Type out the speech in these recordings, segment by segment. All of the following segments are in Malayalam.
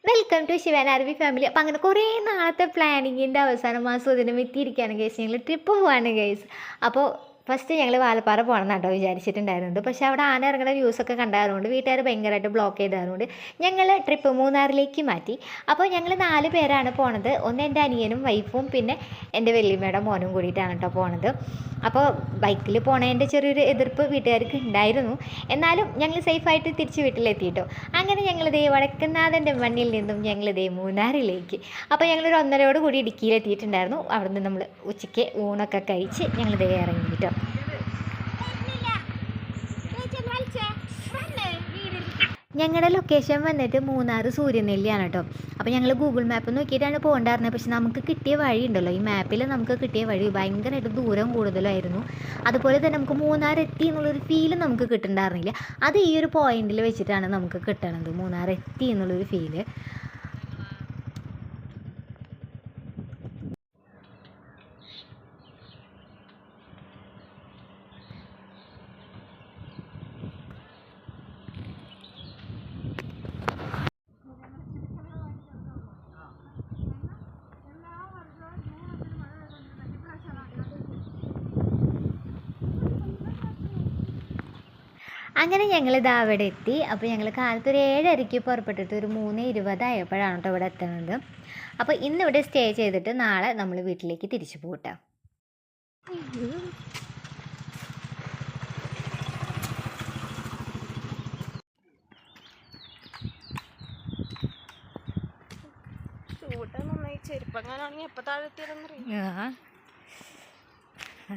Welcome to Shivan RV family. അപ്പം അങ്ങനെ കുറേ നാളത്തെ പ്ലാനിങ്ങിൻ്റെ അവസാനം ആസ്വദിനം എത്തിയിരിക്കുകയാണ് ഗൈസ്. ഞങ്ങൾ ട്രിപ്പ് പോവാണ് ഗൈസ്. അപ്പോൾ ഫസ്റ്റ് ഞങ്ങൾ വാലപ്പാറ പോകണം എന്നാട്ടോ വിചാരിച്ചിട്ടുണ്ടായിരുന്നത്. പക്ഷേ അവിടെ ആന ഇറങ്ങുന്ന വ്യൂസൊക്കെ കണ്ടായതുകൊണ്ട് വീട്ടുകാർ ഭയങ്കരമായിട്ട് ബ്ലോക്ക് ചെയ്തതുകൊണ്ട് ഞങ്ങൾ ട്രിപ്പ് മൂന്നാറിലേക്ക് മാറ്റി. അപ്പോൾ ഞങ്ങൾ 4 പേരാണ് പോണത്. ഒന്ന് എൻ്റെ അനിയനും വൈഫും പിന്നെ എൻ്റെ വല്യമ്മയുടെ മോനും കൂടിയിട്ടാണ് കേട്ടോ പോണത്. അപ്പോൾ ബൈക്കിൽ പോണതിൻ്റെ ചെറിയൊരു എതിർപ്പ് വീട്ടുകാർക്ക് ഉണ്ടായിരുന്നു. എന്നാലും ഞങ്ങൾ സേഫായിട്ട് തിരിച്ച് വീട്ടിലെത്തിയിട്ടോ. അങ്ങനെ ഞങ്ങളിതേ വടക്കുന്നാഥൻ്റെ മണ്ണിൽ നിന്നും ഞങ്ങളിതേ മൂന്നാറിലേക്ക്. അപ്പോൾ ഞങ്ങളൊരു 1:30 കൂടി ഇടുക്കിയിലെത്തിയിട്ടുണ്ടായിരുന്നു. അവിടെ നിന്ന് നമ്മൾ ഉച്ചയ്ക്ക് ഊണൊക്കെ കഴിച്ച് ഞങ്ങളിതേ ഇറങ്ങിയിട്ടോ. ഞങ്ങളുടെ ലൊക്കേഷൻ വന്നിട്ട് മൂന്നാർ സൂര്യനെല്ലിയാണ് കേട്ടോ. അപ്പോൾ ഞങ്ങൾ ഗൂഗിൾ മാപ്പ് നോക്കിയിട്ടാണ് പോകേണ്ടായിരുന്നത്. പക്ഷെ നമുക്ക് കിട്ടിയ വഴി ഉണ്ടല്ലോ, ഈ മാപ്പിൽ നമുക്ക് കിട്ടിയ വഴി ഭയങ്കരമായിട്ട് ദൂരം കൂടുതലായിരുന്നു. അതുപോലെ തന്നെ നമുക്ക് മൂന്നാർ എത്തി എന്നുള്ളൊരു ഫീല് നമുക്ക് കിട്ടുന്നുണ്ടായിരുന്നില്ല. അത് ഈ ഒരു പോയിന്റിൽ വെച്ചിട്ടാണ് നമുക്ക് കിട്ടണത്, മൂന്നാർ എത്തി എന്നുള്ളൊരു ഫീല്. അങ്ങനെ ഞങ്ങളിത് അവിടെ എത്തി. അപ്പോൾ ഞങ്ങൾ കാലത്ത് ഒരു 7:30 പുറപ്പെട്ടിട്ട് ഒരു 3:20 ആയപ്പോഴാണ് കേട്ടോ ഇവിടെ എത്തുന്നത്. അപ്പോൾ ഇന്നിവിടെ സ്റ്റേ ചെയ്തിട്ട് നാളെ നമ്മൾ വീട്ടിലേക്ക് തിരിച്ചു പോകട്ടോ.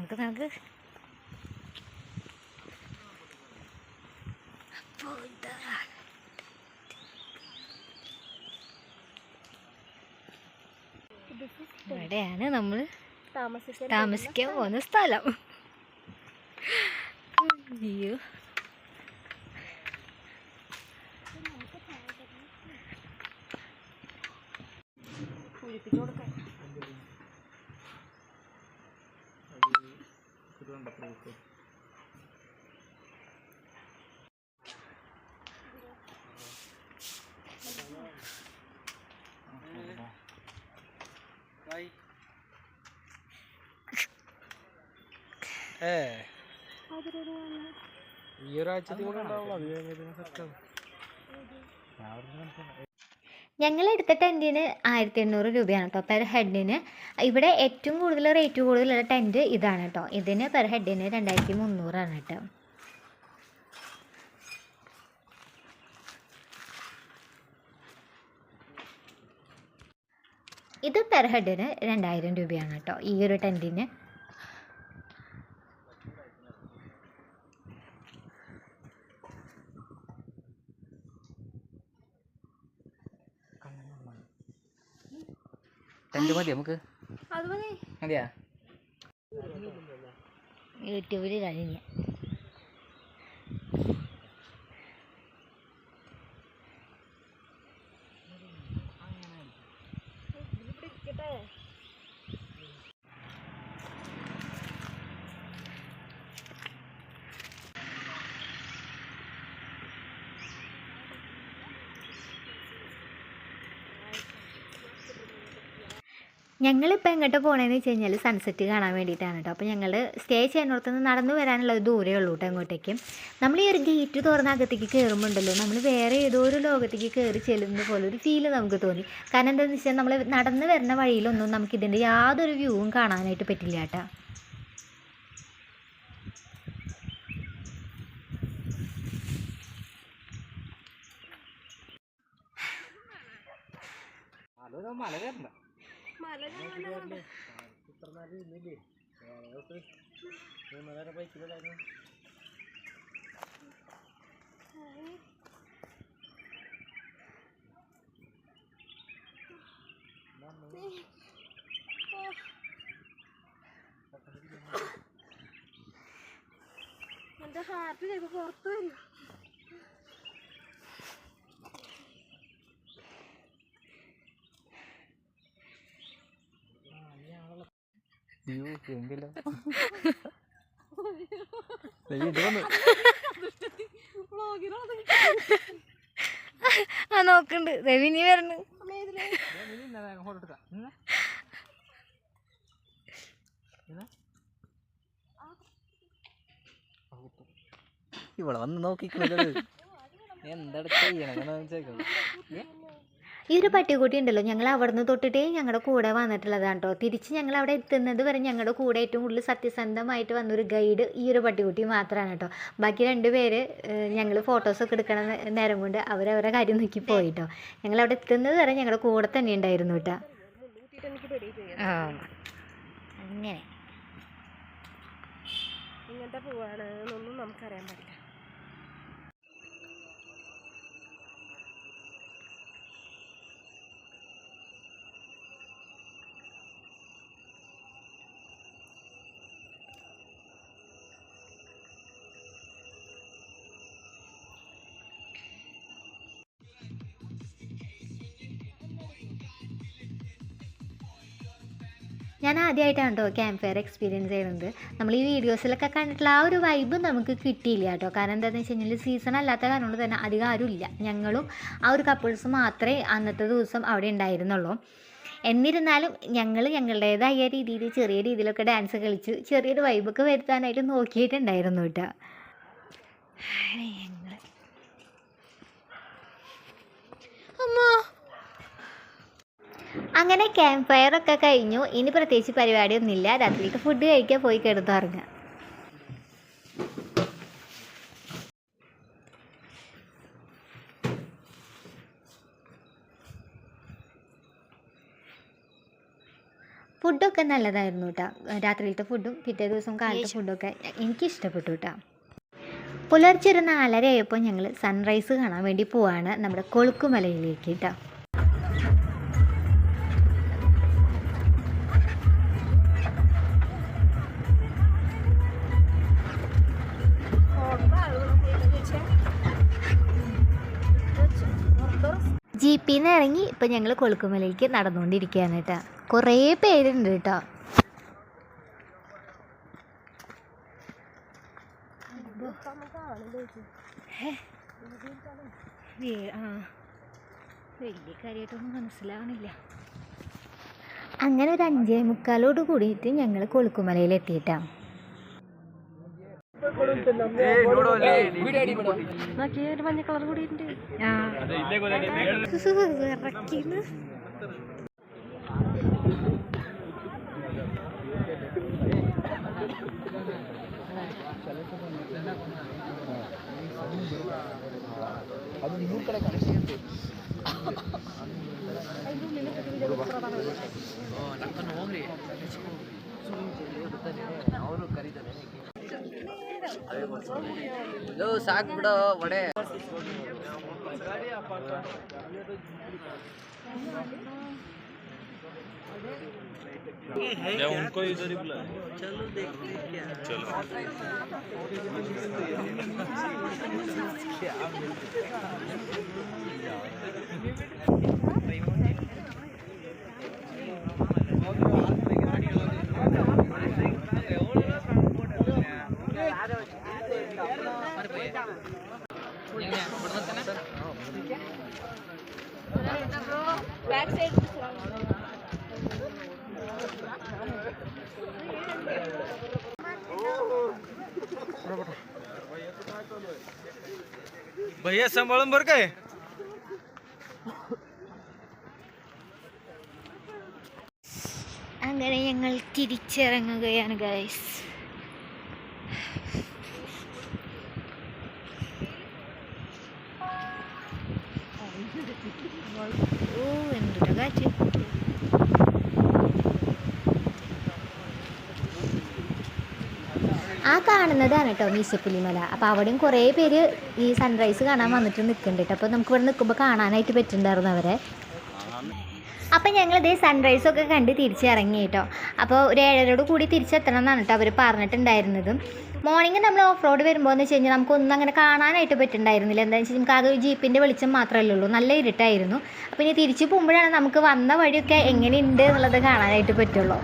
നമുക്ക് ഇവിടെയാണ് നമ്മൾ താമസിക്കാൻ പോകുന്ന സ്ഥലം. അയ്യോ, ഞങ്ങളെടുത്ത ടെൻറ്റിന് 1800 രൂപയാണ് കേട്ടോ പെർ ഹെഡിന്. ഇവിടെ ഏറ്റവും കൂടുതൽ റേറ്റ് കൂടുതലുള്ള ടെൻറ്റ് ഇതാണ് കേട്ടോ. ഇതിന് പെർ ഹെഡിന് 2300 ആണ് കേട്ടോ. ഇത് പെർ ഹെഡിന് 2000 രൂപയാണ് കേട്ടോ ഈ ഒരു ടെൻറ്റിന്. യൂട്യൂബിൽ കഴിഞ്ഞ ഞങ്ങളിപ്പോൾ എങ്ങോട്ട് പോകണമെന്ന് വെച്ച് കഴിഞ്ഞാൽ സൺസെറ്റ് കാണാൻ വേണ്ടിയിട്ടാണ് കേട്ടോ. അപ്പോൾ ഞങ്ങൾ സ്റ്റേ ചെയ്യുന്നിടത്തുനിന്ന് നടന്നു വരാനുള്ള ഒരു ദൂരമേ ഉള്ളൂ കേട്ടോ അങ്ങോട്ടേക്ക്. നമ്മൾ ഈ ഒരു ഗേറ്റ് തുറന്ന് അകത്തേക്ക് കയറുമ്പോണ്ടല്ലോ, നമ്മൾ വേറെ ഏതോ ഒരു ലോകത്തേക്ക് കയറി ചെല്ലുന്ന പോലെ ഒരു ഫീല് നമുക്ക് തോന്നി. കാരണം എന്താണെന്ന് വെച്ചാൽ നമ്മൾ നടന്ന് വരുന്ന വഴിയിലൊന്നും നമുക്കിതിൻ്റെ യാതൊരു വ്യൂവും കാണാനായിട്ട് പറ്റില്ല കേട്ടോ. എൻ്റെ ഹാർട്ട് ചിലപ്പോൾ പുറത്ത് വരും. ആ നോക്ക്. നോക്കണ്ട് രവിനി വരണ്. ഇവിടെ വന്ന് നോക്കിക്കുന്നത് എന്താണ് ചെയ്യണം. ഈ ഒരു പട്ടിക്കുട്ടി ഉണ്ടല്ലോ, ഞങ്ങൾ അവിടെ നിന്ന് തൊട്ടിട്ടേ ഞങ്ങളുടെ കൂടെ വന്നിട്ടുള്ളതാണ് കേട്ടോ. തിരിച്ച് ഞങ്ങൾ അവിടെ എത്തുന്നത് വരെ ഞങ്ങളുടെ കൂടെ ഏറ്റവും കൂടുതൽ സത്യസന്ധമായിട്ട് വന്നൊരു ഗൈഡ് ഈ ഒരു പട്ടിക്കുട്ടി മാത്രമാണ് കേട്ടോ. ബാക്കി 2 പേര് ഞങ്ങൾ ഫോട്ടോസൊക്കെ എടുക്കണ നേരം കൊണ്ട് അവരവരെ കാര്യം നോക്കി പോയിട്ടോ. ഞങ്ങൾ അവിടെ എത്തുന്നത് വരെ ഞങ്ങളുടെ കൂടെ തന്നെ ഉണ്ടായിരുന്നു കേട്ടോ. അങ്ങനെ ഇങ്ങനത്തെ പോവാണ് എന്നൊന്നും നമുക്കറിയാൻ പറ്റില്ല. ഞാൻ ആദ്യമായിട്ടാണ് കേട്ടോ ക്യാമ്പ് ഫയർ എക്സ്പീരിയൻസ് ചെയ്യുന്നത്. നമ്മൾ ഈ വീഡിയോസിലൊക്കെ കണ്ടിട്ടുള്ള ആ ഒരു വൈബ് നമുക്ക് കിട്ടിയില്ല കേട്ടോ. കാരണം എന്താണെന്ന് വെച്ച് കഴിഞ്ഞാൽ സീസൺ അല്ലാത്ത കാരണം കൊണ്ട് തന്നെ അധികം ആരും ഇല്ല. ഞങ്ങളും ആ ഒരു കപ്പിൾസ് മാത്രമേ അന്നത്തെ ദിവസം അവിടെ ഉണ്ടായിരുന്നുള്ളൂ. എന്നിരുന്നാലും ഞങ്ങൾ ഞങ്ങളുടേതായ രീതിയിൽ ചെറിയ രീതിയിലൊക്കെ ഡാൻസ് കളിച്ച് ചെറിയൊരു വൈബൊക്കെ വരുത്താനായിട്ട് നോക്കിയിട്ടുണ്ടായിരുന്നു കേട്ടോ. അങ്ങനെ ക്യാമ്പ് ഫയറൊക്കെ കഴിഞ്ഞു. ഇനി പ്രത്യേകിച്ച് പരിപാടിയൊന്നുമില്ല. രാത്രിയിലത്തെ ഫുഡ് കഴിക്കാൻ പോയി കിടന്നുറങ്ങുക. ഫുഡൊക്കെ നല്ലതായിരുന്നു കേട്ടോ. രാത്രിയിലത്തെ ഫുഡും പിറ്റേ ദിവസം കാലത്തെ ഫുഡൊക്കെ എനിക്കിഷ്ടപ്പെട്ടു കേട്ടോ. പുലർച്ചെ ഒരു 4:30 ആയപ്പോൾ ഞങ്ങൾ സൺറൈസ് കാണാൻ വേണ്ടി പോവാണ് നമ്മുടെ കൊളുക്കുമലയിലേക്ക് കേട്ടോ. ജീപ്പിന്ന് ഇറങ്ങി ഇപ്പം ഞങ്ങൾ കൊളുക്കുമലയിലേക്ക് നടന്നുകൊണ്ടിരിക്കുകയാണ് കേട്ടോ. കുറേ പേരുണ്ട് കേട്ടോ. വലിയ കാര്യമായിട്ടൊന്നും മനസ്സിലാവണില്ല. അങ്ങനെ ഒരു 5:45 കൂടിയിട്ട് ഞങ്ങൾ കൊളുക്കുമലയിലെത്തിയിട്ടാണ്. മഞ്ഞ കളർ കൂടി ഉണ്ട്. ಸಾಕ್ ಬಿಡೋ ಒಡೆ. उनको इधर ही बुलाया. चलो देखते हैं क्या. चलो. बैक साइड भैया संभाळून बर काय. അങ്ങനെ ഞങ്ങൾ തിരിച്ചിറങ്ങുകയാണ് ഗൈസ്. ഓ എന്തൊരു കാറ്റ്. ആ കാണുന്നതാണ് കേട്ടോ മീശപ്പുലിമല. അപ്പോൾ അവിടെയും കുറേ പേര് ഈ സൺറൈസ് കാണാൻ വന്നിട്ട് നിൽക്കുന്നുണ്ട് കേട്ടോ. അപ്പോൾ നമുക്ക് ഇവിടെ നിൽക്കുമ്പോൾ കാണാനായിട്ട് പറ്റുന്നുണ്ടായിരുന്നു അവരെ. അപ്പം ഞങ്ങളിതേ സൺറൈസൊക്കെ കണ്ട് തിരിച്ചിറങ്ങി കേട്ടോ. അപ്പോൾ ഒരു 7:30 കൂടി തിരിച്ചെത്തണം എന്നാണ് കേട്ടോ അവർ പറഞ്ഞിട്ടുണ്ടായിരുന്നത്. മോർണിംഗ് നമ്മൾ ഓഫ് റോഡ് വരുമ്പോൾ എന്ന് വെച്ച് കഴിഞ്ഞാൽ നമുക്കൊന്നും അങ്ങനെ കാണാനായിട്ട് പറ്റുന്നുണ്ടായിരുന്നില്ല. എന്താണെന്ന് വെച്ചാൽ നമുക്ക് ആകെ ഒരു ജീപ്പിൻ്റെ വെളിച്ചം മാത്രമല്ലേ ഉള്ളൂ. നല്ല ഇരുട്ടായിരുന്നു. അപ്പോൾ ഇനി തിരിച്ച് പോകുമ്പോഴാണ് നമുക്ക് വന്ന വഴിയൊക്കെ എങ്ങനെയുണ്ട് എന്നുള്ളത് കാണാനായിട്ട് പറ്റുള്ളൂ.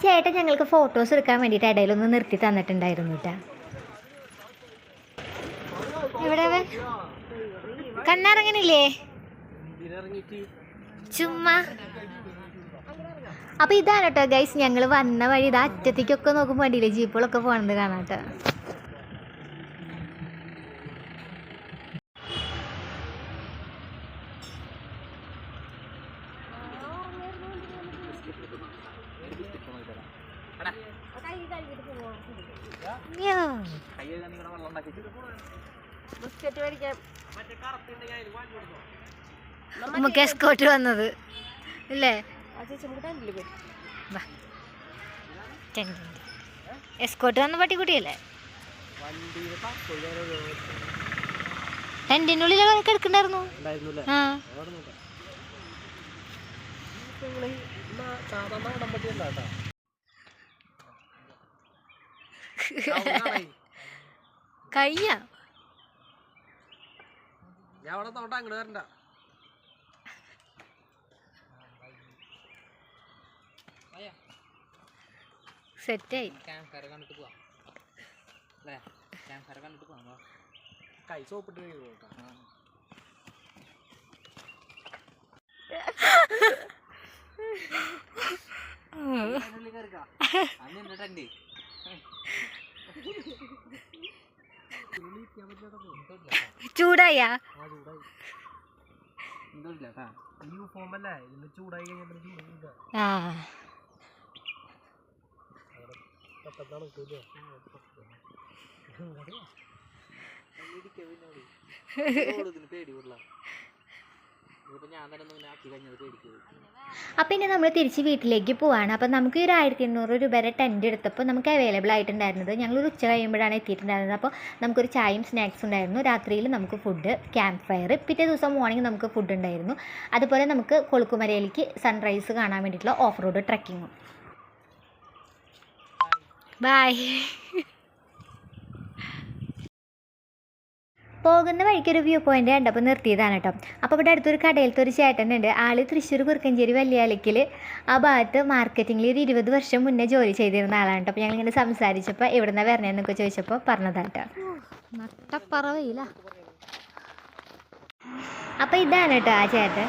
ചേട്ടൻ ഞങ്ങൾക്ക് ഫോട്ടോസ് എടുക്കാൻ വേണ്ടിയിട്ട് ഇടയിലൊന്ന് നിർത്തി തന്നിട്ടുണ്ടായിരുന്നു കേട്ടോ. ഇവിടെ കണ്ണിറങ്ങണില്ലേ ചുമ്മാ. അപ്പോൾ ഇതാണ് കേട്ടോ ഗൈസ് ഞങ്ങൾ വന്ന വഴി. ഇത് അറ്റത്തേക്കൊക്കെ നോക്കുമ്പോൾ വേണ്ടിയില്ലേ ജീപ്പുകളൊക്കെ പോകണത് കാണാം കേട്ടോ. ബിസ്ക്കറ്റ് മേടിക്കാം. നമുക്ക് എസ്കോട്ട് വന്നത് അല്ലേ? എസ്കോട്ട് വന്ന പട്ടിക്കുട്ടിയല്ലേ? ടെന്റിനുള്ളിൽ കിടക്കണ്ടായിരുന്നു. ആ കയ്യ ഞാൻ അവിടെ നോട്ടാ അങ്ങോട്ട് വരണ്ട. സെറ്റായി. കണ്ടിട്ട് പോവാം അല്ലേ? കണ്ടിട്ട് പോവാം. കൈ സോപ്പിട്ട് പോട്ടാ. ചൂടായ ആ അപ്പം ഇനി നമ്മൾ തിരിച്ച് വീട്ടിലേക്ക് പോവാണ്. അപ്പം നമുക്ക് ഒരു 1800 രൂപയുടെ ടെൻറ്റ് എടുത്തപ്പോൾ നമുക്ക് അവൈലബിൾ ആയിട്ടുണ്ടായിരുന്നത്. ഞങ്ങളൊരു ഉച്ച കഴിയുമ്പോഴാണ് എത്തിയിട്ടുണ്ടായിരുന്നത്. അപ്പോൾ നമുക്കൊരു ചായയും സ്നാക്സും ഉണ്ടായിരുന്നു. രാത്രിയിൽ നമുക്ക് ഫുഡ്, ക്യാമ്പ് ഫയർ, പിറ്റേ ദിവസം മോർണിംഗ് നമുക്ക് ഫുഡ് ഉണ്ടായിരുന്നു. അതുപോലെ നമുക്ക് കൊളുക്കുമലയിലേക്ക് സൺറൈസ് കാണാൻ വേണ്ടിയിട്ടുള്ള ഓഫ് റോഡ് ട്രക്കിങ്ങും. ബൈ. പോകുന്ന വഴിക്കൊരു വ്യൂ പോയിൻ്റ് കണ്ടപ്പോൾ നിർത്തിയതാണ് കേട്ടോ. അപ്പോൾ ഇവിടെ അടുത്തൊരു കടയിലത്തെ ഒരു ചേട്ടനുണ്ട്. ആൾ തൃശ്ശൂർ കുറുക്കഞ്ചേരി വലിയാലയ്ക്കൽ ആ ഭാഗത്ത് മാർക്കറ്റിങ്ങിൽ ഒരു 20 വർഷം മുന്നേ ജോലി ചെയ്തിരുന്ന ആളാണ് കേട്ടോ. അപ്പോൾ ഞങ്ങളിങ്ങനെ സംസാരിച്ചപ്പോൾ എവിടെ നിന്നാണ് വരണേന്നൊക്കെ ചോദിച്ചപ്പോൾ പറഞ്ഞതാണ് കേട്ടോ. നട്ടപ്പറവയില്ല. അപ്പോൾ ഇതാണ് കേട്ടോ ആ ചേട്ടൻ.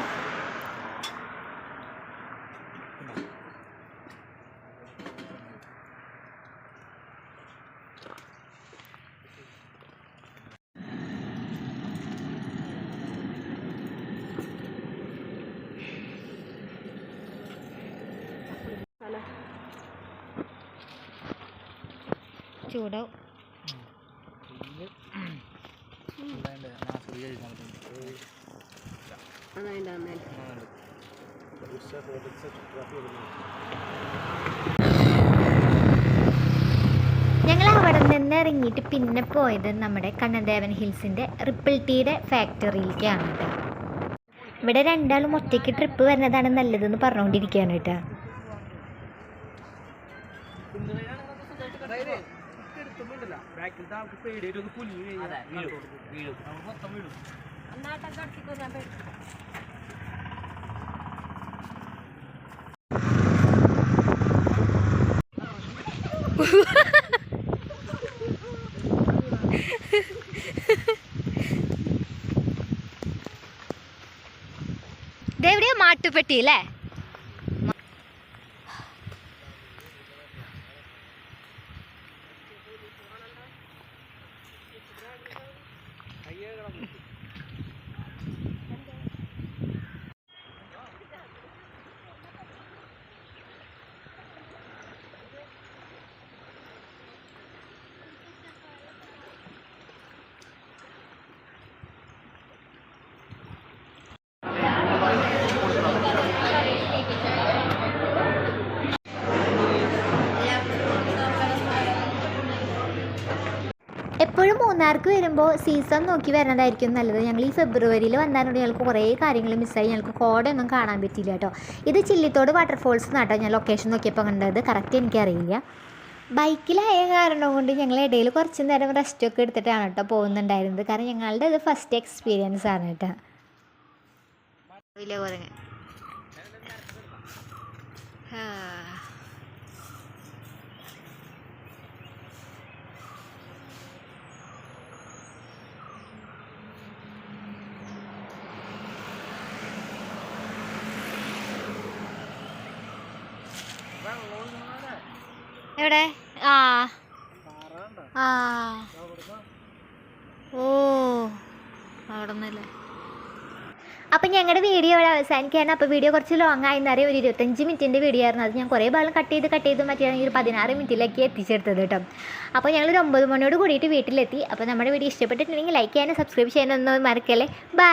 ചൂടാവും. ഞങ്ങൾ അവിടെ നിന്ന് ഇറങ്ങിയിട്ട് പിന്നെ പോയത് നമ്മുടെ കണ്ണൻദേവൻ ഹിൽസിൻ്റെ റിപ്പിൾ ടീയുടെ ഫാക്ടറിയിലേക്കാണ് കേട്ടോ. ഇവിടെ രണ്ടാളും ഒറ്റയ്ക്ക് ട്രിപ്പ് വരുന്നതാണ് നല്ലതെന്ന് പറഞ്ഞുകൊണ്ടിരിക്കുകയാണ് കേട്ടോ. ഇതെവിടെയാ മാട്ടുപ്പെട്ടി അല്ലേ? എപ്പോഴും മൂന്നാർക്ക് വരുമ്പോൾ സീസൺ നോക്കി വരുന്നതായിരിക്കും നല്ലത്. ഞങ്ങൾ ഈ ഫെബ്രുവരിയിൽ വന്നതുകൊണ്ട് ഞങ്ങൾക്ക് കുറേ കാര്യങ്ങൾ മിസ്സായി. ഞങ്ങൾക്ക് കോടയൊന്നും കാണാൻ പറ്റിയില്ല കേട്ടോ. ഇത് ചില്ലിത്തോട് വാട്ടർഫോൾസ് എന്നാട്ടോ ഞാൻ ലൊക്കേഷൻ നോക്കിയപ്പോൾ കണ്ടത്. കറക്റ്റ് എനിക്കറിയില്ല. ബൈക്കിലായ കാരണം കൊണ്ട് ഞങ്ങൾ ഇടയിൽ കുറച്ച് നേരം റെസ്റ്റൊക്കെ എടുത്തിട്ടാണ് കേട്ടോ പോകുന്നുണ്ടായിരുന്നത്. കാരണം ഞങ്ങളുടെ ഇത് ഫസ്റ്റ് എക്സ്പീരിയൻസ് ആണ് കേട്ടോ. വലിയ കുറങ്ങ എവിടെ ആ ആ ഓ അവിടെ നിന്നല്ലേ. അപ്പം ഞങ്ങളുടെ വീഡിയോ ഇവിടെ അവസാനിക്കുകയാണ്. അപ്പോൾ വീഡിയോ കുറച്ച് ലോങ് ആയി എന്നറിയാം. ഒരു 25 മിനിറ്റിൻ്റെ വീഡിയോ ആയിരുന്നു. അത് ഞാൻ കുറേ ഭാഗം കട്ട് ചെയ്ത് മറ്റേണെങ്കിൽ ഒരു 16 മിനിറ്റിലേക്ക് എത്തിച്ചെടുത്തത് കേട്ടോ. അപ്പോൾ ഞങ്ങളൊരു 9 മണിയോട് കൂടിയിട്ട് വീട്ടിലെത്തി. അപ്പോൾ നമ്മുടെ വീഡിയോ ഇഷ്ടപ്പെട്ടിട്ടുണ്ടെങ്കിൽ ലൈക്ക് ചെയ്യാനും സബ്സ്ക്രൈബ് ചെയ്യാനൊന്നും മറക്കല്ലേ. ബൈ.